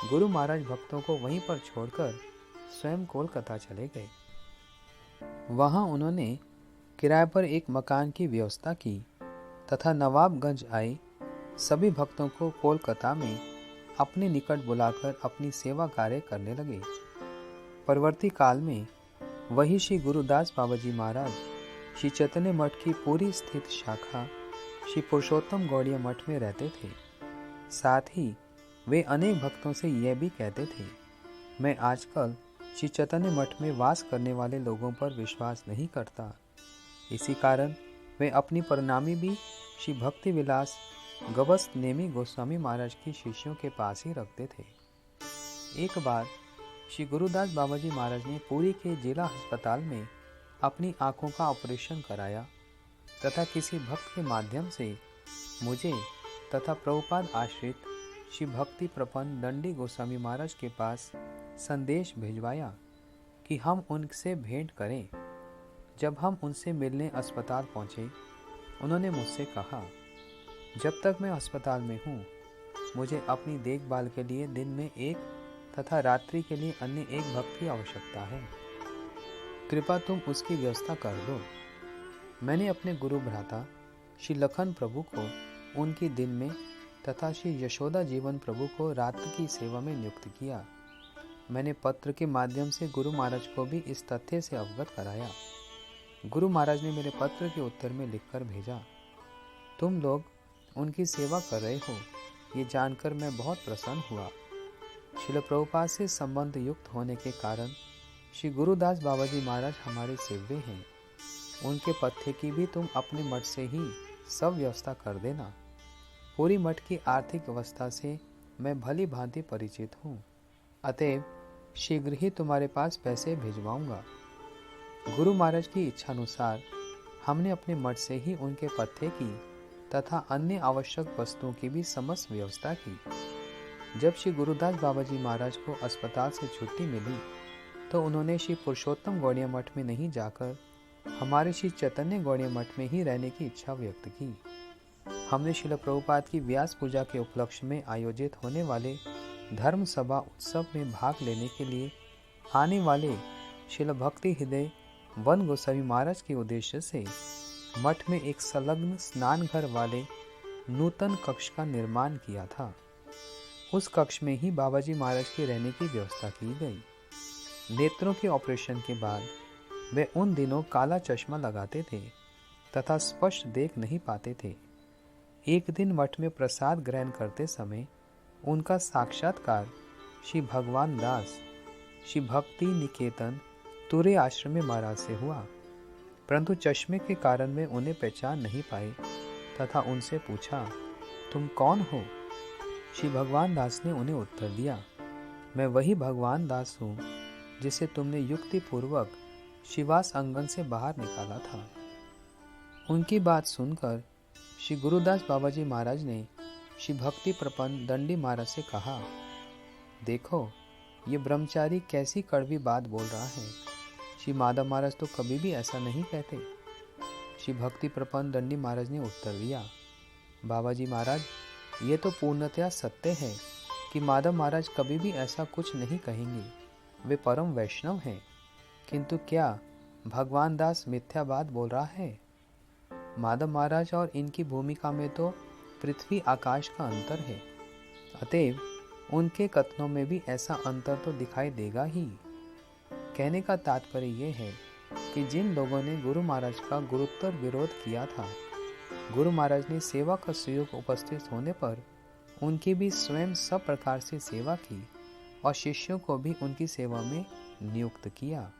गुरु महाराज भक्तों को वहीं पर छोड़कर स्वयं कोलकाता चले गए। वहाँ उन्होंने किराए पर एक मकान की व्यवस्था की तथा नवाबगंज आए सभी भक्तों को कोलकाता में अपने निकट बुलाकर अपनी सेवा कार्य करने लगे। परवर्ती काल में वही श्री गुरुदास बाबाजी महाराज श्री चैतन्य मठ की पूरी स्थित शाखा श्री पुरुषोत्तम गौड़िया मठ में रहते थे। साथ ही वे अनेक भक्तों से यह भी कहते थे, मैं आजकल श्री चैतन्य मठ में वास करने वाले लोगों पर विश्वास नहीं करता। इसी कारण वे अपनी परिणामी भी श्री भक्ति विलास गबस्त नेमी गोस्वामी महाराज की शिष्यों के पास ही रखते थे। एक बार श्री गुरुदास बाबाजी महाराज ने पुरी के जिला अस्पताल में अपनी आंखों का ऑपरेशन कराया तथा किसी भक्त के माध्यम से मुझे तथा प्रभुपाद आश्रित श्री भक्ति प्रपन्न दंडी गोस्वामी महाराज के पास संदेश भिजवाया कि हम उनसे भेंट करें। जब हम उनसे मिलने अस्पताल पहुंचे, उन्होंने मुझसे कहा, जब तक मैं अस्पताल में हूं, मुझे अपनी देखभाल के लिए दिन में एक तथा रात्रि के लिए अन्य एक भक्त की आवश्यकता है। कृपया तुम उसकी व्यवस्था कर दो। मैंने अपने गुरु भ्राता श्री लखन प्रभु को उनकी दिन में तथा श्री यशोदा जीवन प्रभु को रात्रि की सेवा में नियुक्त किया। मैंने पत्र के माध्यम से गुरु महाराज को भी इस तथ्य से अवगत कराया। गुरु महाराज ने मेरे पत्र के उत्तर में लिखकर भेजा, तुम लोग उनकी सेवा कर रहे हो, ये जानकर मैं बहुत प्रसन्न हुआ। श्रील प्रभुपाद से संबंध युक्त होने के कारण श्री गुरुदास बाबाजी महाराज हमारे सेव्य हैं। उनके पथ्य की भी तुम अपने मठ से ही सब व्यवस्था कर देना। पूरी मठ की आर्थिक अवस्था से मैं भली भांति परिचित हूँ, अतएव शीघ्र ही तुम्हारे पास पैसे भिजवाऊंगा। गुरु महाराज की इच्छानुसार हमने अपने मठ से ही उनके पथ्य की तथा अन्य आवश्यक वस्तुओं की भी समस्त व्यवस्था की। जब श्री गुरुदास बाबाजी महाराज को अस्पताल से छुट्टी मिली तो उन्होंने श्री पुरुषोत्तम गौड़िया मठ में नहीं जाकर हमारे श्री चैतन्य गौड़िया मठ में ही रहने की इच्छा व्यक्त की। हमने श्रील प्रभुपाद की व्यास पूजा के उपलक्ष्य में आयोजित होने वाले धर्म सभा उत्सव में भाग लेने के लिए आने वाले श्रील भक्ति हृदय वन गोस्वामी महाराज के उद्देश्य से मठ में एक संलग्न स्नान घर वाले नूतन कक्ष का निर्माण किया था। उस कक्ष में ही बाबाजी महाराज के रहने की व्यवस्था की गई। नेत्रों के ऑपरेशन के बाद वे उन दिनों काला चश्मा लगाते थे तथा स्पष्ट देख नहीं पाते थे। एक दिन मठ में प्रसाद ग्रहण करते समय उनका साक्षात्कार श्री भगवान दास श्री भक्ति निकेतन तुरे आश्रम में महाराज से हुआ, परंतु चश्मे के कारण वे उन्हें पहचान नहीं पाए तथा उनसे पूछा, तुम कौन हो? श्री भगवान दास ने उन्हें उत्तर दिया, मैं वही भगवान दास हूँ जिसे तुमने युक्ति पूर्वक शिवास आंगन से बाहर निकाला था। उनकी बात सुनकर श्री गुरुदास बाबाजी महाराज ने श्री भक्ति प्रपन्न दंडी महाराज से कहा, देखो ये ब्रह्मचारी कैसी कड़वी बात बोल रहा है। श्री माधव महाराज तो कभी भी ऐसा नहीं कहते। श्री भक्ति प्रपन्न दंडी महाराज ने उत्तर दिया, बाबाजी महाराज, ये तो पूर्णतया सत्य है कि माधव महाराज कभी भी ऐसा कुछ नहीं कहेंगे। वे परम वैष्णव हैं, किंतु क्या भगवान दास मिथ्या बात बोल रहा है? माधव महाराज और इनकी भूमिका में तो पृथ्वी आकाश का अंतर है, अतएव उनके कथनों में भी ऐसा अंतर तो दिखाई देगा ही। कहने का तात्पर्य यह है कि जिन लोगों ने गुरु महाराज का गुरुत्तर विरोध किया था, गुरु महाराज ने सेवा का सुयोग उपस्थित होने पर उनकी भी स्वयं सब प्रकार से सेवा की और शिष्यों को भी उनकी सेवा में नियुक्त किया।